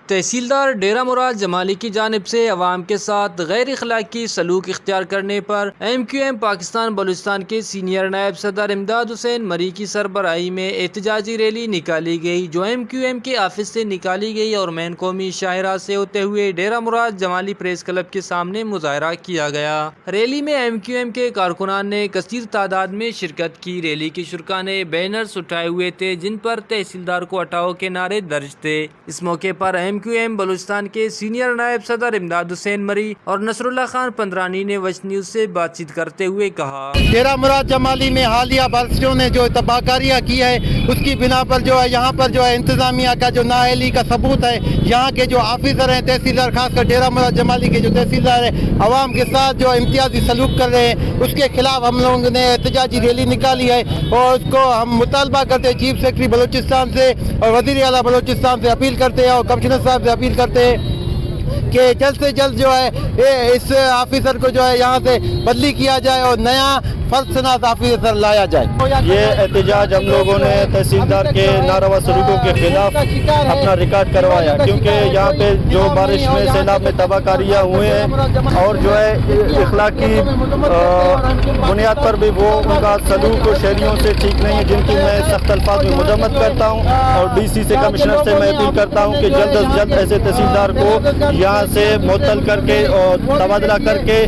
تحصیلدار ڈیرہ مراد جمالی کی جانب سے عوام کے ساتھ غیر اخلاقی سلوک اختیار کرنے پر MQM پاکستان بلوچستان کے سینئر نائب صدر امداد حسین مری کی سربراہی میں احتجاجی ریلی نکالی گئی، جو MQM کے آفس سے نکالی گئی اور مین قومی شاہراہ سے ہوتے ہوئے ڈیرہ مراد جمالی پریس کلب کے سامنے مظاہرہ کیا گیا۔ ریلی میں MQM کے کارکنان نے کثیر تعداد میں شرکت کی۔ ریلی کے شرکاء نے بینرز اٹھائے ہوئے تھے جن پر تحصیلدار کو ہٹاؤ کے نعرے درج تھے۔ اس موقع پر MQM بلوچستان کے سینئر نائب صدر امداد حسین مری اور نصر اللہ خان پندرانی نے وش نیوز سے بات چیت کرتے ہوئے کہا، ڈیرہ مراد جمالی میں حالیہ بارشوں نے جو تباہ کاریاں کی ہے اس کی بنا پر جو ہے یہاں پر جو ہے انتظامیہ کا جو نااہلی کا ثبوت ہے۔ یہاں کے جو آفیسر ہیں تحصیلدار، خاص کر ڈیرہ مراد جمالی کے جو تحصیلدار ہیں، عوام کے ساتھ جو امتیازی سلوک کر رہے ہیں، اس کے خلاف ہم لوگوں نے احتجاجی ریلی نکالی ہے اور اس کو ہم مطالبہ کرتے ہیں چیف سیکرٹری بلوچستان سے اور وزیر اعلیٰ بلوچستان سے اپیل کرتے ہیں اور کمشنر صاحب سے اپیل کرتے ہیں کہ جلد سے جلد جو ہے اس آفیسر کو جو ہے یہاں سے بدلی کیا جائے اور نیا فرد شناس آفیسر لایا جائے۔ یہ احتجاج ہم لوگوں نے تحصیلدار کے ناروا سلوکوں کے خلاف اپنا ریکارڈ کروایا، کیونکہ یہاں پہ جو بارش میں سیلاب میں تباہ کاریاں ہوئے ہیں اور جو ہے اخلاقی بنیاد پر بھی وہ ان کا سلوک شہریوں سے ٹھیک نہیں ہے، جن کی میں سخت الفاظ میں مذمت کرتا ہوں اور DC سے کمشنر سے میں اپیل کرتا ہوں کہ جلد از جلد ایسے تحصیلدار کو یہاں سے معطل کر کے اور تبادلہ کر کے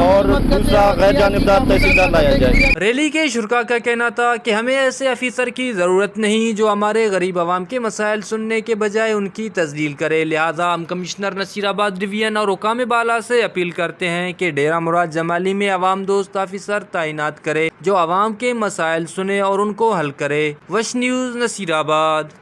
اور دوسرا غیر جانبدار تحصیلدار لایا جائے۔ ریلی کے شرکاء کا کہنا تھا کہ ہمیں ایسے آفیسر کی ضرورت نہیں جو ہمارے غریب عوام کے مسائل سننے کے بجائے ان کی تذلیل کرے، لہٰذا ہم کمشنر نصیر آباد ڈویژن اور حکام بالا سے اپیل کرتے ہیں کہ ڈیرہ مراد جمالی میں عوام دوست آفیسر تعینات کرے جو عوام کے مسائل سنے اور ان کو حل کرے۔ وش نیوز، نصیر آباد۔